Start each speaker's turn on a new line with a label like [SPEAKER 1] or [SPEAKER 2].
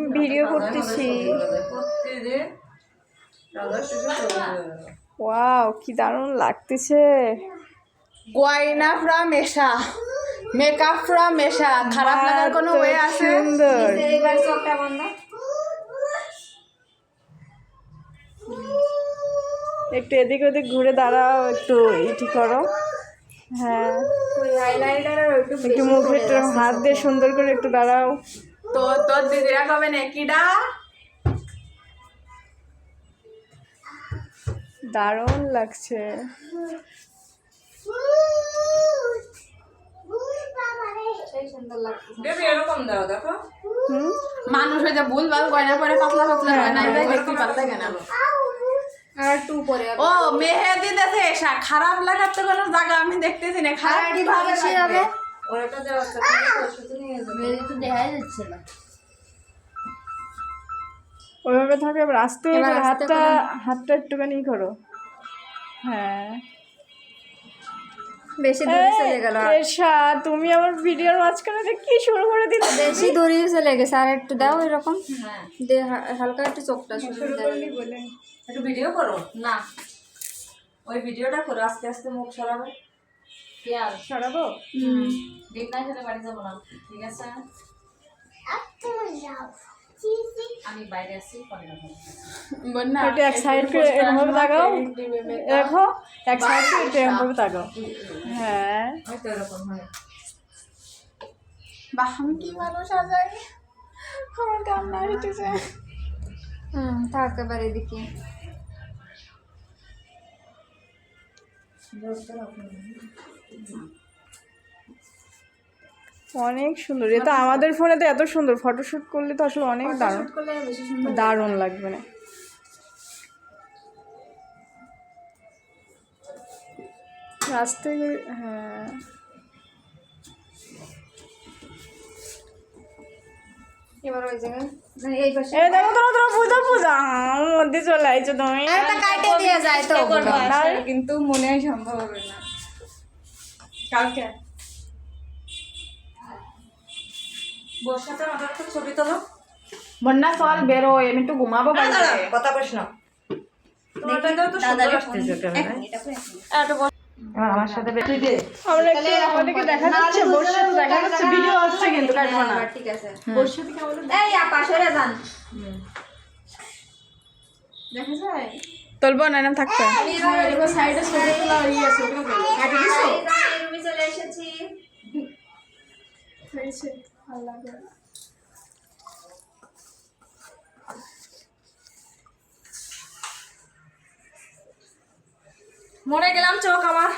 [SPEAKER 1] আমি ভিডিও করতেছি। ওয়াও কি দারুণ লাগতেছে।
[SPEAKER 2] গয়না পুরা মেশা, মেকআপ পুরা মেশা, খারাপ লাগার কোনো ওয়ে আছে?
[SPEAKER 1] সুন্দর।
[SPEAKER 3] এইবার চোখটা বন্ধ।
[SPEAKER 1] একটু এদিক ওদিক ঘুরে দাঁড়াও, একটু ইটি করো। হ্যাঁ
[SPEAKER 3] হাইলাইটার একটু
[SPEAKER 1] একটু মুখে একটু হাত দিয়ে সুন্দর করে একটু দাঁড়াও।
[SPEAKER 2] তো তোর দিদিরা কবে নেকিডা?
[SPEAKER 1] দারুণ লাগছে।
[SPEAKER 3] সেই সুন্দর লাগছে।
[SPEAKER 2] বেবি এরকম দাও দেখো।
[SPEAKER 1] হুম
[SPEAKER 2] মানুষ হয়ে যা ভুলভাল গয়না পরে পাতলা পাতলা গয়না দেয়, দেখতে পাতলা কেন?
[SPEAKER 3] আর টু পরে
[SPEAKER 2] ও মেহেদি দেখে এসা খারাপ লাগার তো কোনো জায়গা আমি দেখতেছি না। খারাপ
[SPEAKER 3] কিভাবে সে হবে?
[SPEAKER 2] ওটা দেওয়া শুধু নিয়ে যাবে।
[SPEAKER 3] মেরে তো দেখাই যাচ্ছে না।
[SPEAKER 1] ওইভাবে থাকে। এবার আস্তে
[SPEAKER 3] এবার
[SPEAKER 1] করে
[SPEAKER 3] আস্তে
[SPEAKER 1] হাতটা একটুখানি করো। হ্যাঁ
[SPEAKER 3] বেশি দূরে চলে গেল।
[SPEAKER 1] এশা তুমি আমার ভিডিওর মাঝখানে যে কি শুরু করে দিলে।
[SPEAKER 3] বেশি দূরে চলে গেছে। আর একটু দাও এরকম
[SPEAKER 2] হ্যাঁ
[SPEAKER 3] দে, হালকা একটু চোখটা শুরু
[SPEAKER 1] করলি বলে
[SPEAKER 2] একটু ভিডিও করো না, ওই ভিডিওটা করো। আস্তে আস্তে মুখ সরাবো। পেঁয়াজ
[SPEAKER 1] সরাবো।
[SPEAKER 2] দিন নাই সাথে বাড়ি যাবো না, ঠিক আছে? আমি বাইরে আসছি, পরে কথা বলবো।
[SPEAKER 1] একটু এক সাইড করে এরকমভাবে তাকাও, দেখো এক সাইড করে একটু এরকমভাবে তাকাও। হ্যাঁ
[SPEAKER 2] হয়তো এরকম হয়। বাহ আমি কি মানুষ সাজাই, আমার কান্না হইতেছে।
[SPEAKER 3] থাক এবার এদিকে।
[SPEAKER 1] অনেক সুন্দর। এটা আমাদের ফোনে তো এত সুন্দর, ফটোশুট করলে তো আসলে অনেক দারুণ
[SPEAKER 3] করলে বেশি সুন্দর।
[SPEAKER 1] দারুণ লাগবে না? রাস্তায় হ্যাঁ
[SPEAKER 3] এবার ওই জায়গায় মানে এই পাশে
[SPEAKER 1] এই দেখো তোমরা পূজা পূজা মধ্যে চলে আইছো তুমি।
[SPEAKER 3] একটা কাটে দিয়ে যায় তো ওগুলো।
[SPEAKER 2] কিন্তু মনে হয় সম্ভব হবে না কালকে। বর্ষাতে মাথার তো ছবি তোলো। বন্যা চল বেরো, আমি একটু ঘুমাবো বাড়িতে।
[SPEAKER 4] কথা বলিস না।
[SPEAKER 2] তোমাদেরও তো সুন্দর আসতেছে ক্যামেরায়। আমার সাথে তুই দে।
[SPEAKER 1] আমরা একটু আমাদেরকে দেখা যাচ্ছে, বর্ষা তো দেখা যাচ্ছে, ভিডিও হচ্ছে কিন্তু কাটবো না।
[SPEAKER 3] ঠিক আছে।
[SPEAKER 1] বর্ষা থেকে আমাদের
[SPEAKER 3] এই আপা সরে যান।
[SPEAKER 2] দেখা যায়
[SPEAKER 1] তুলবো না এরকম থাকতে।
[SPEAKER 2] এবার সাইডে ছবি তোলা হয়ে গেছে, ওগুলো কাটে দিছো?
[SPEAKER 3] এই রুমে চলে এসেছি।
[SPEAKER 1] হয়েছে ভালো লাগে।
[SPEAKER 2] মরে গেলাম চোখ আমার।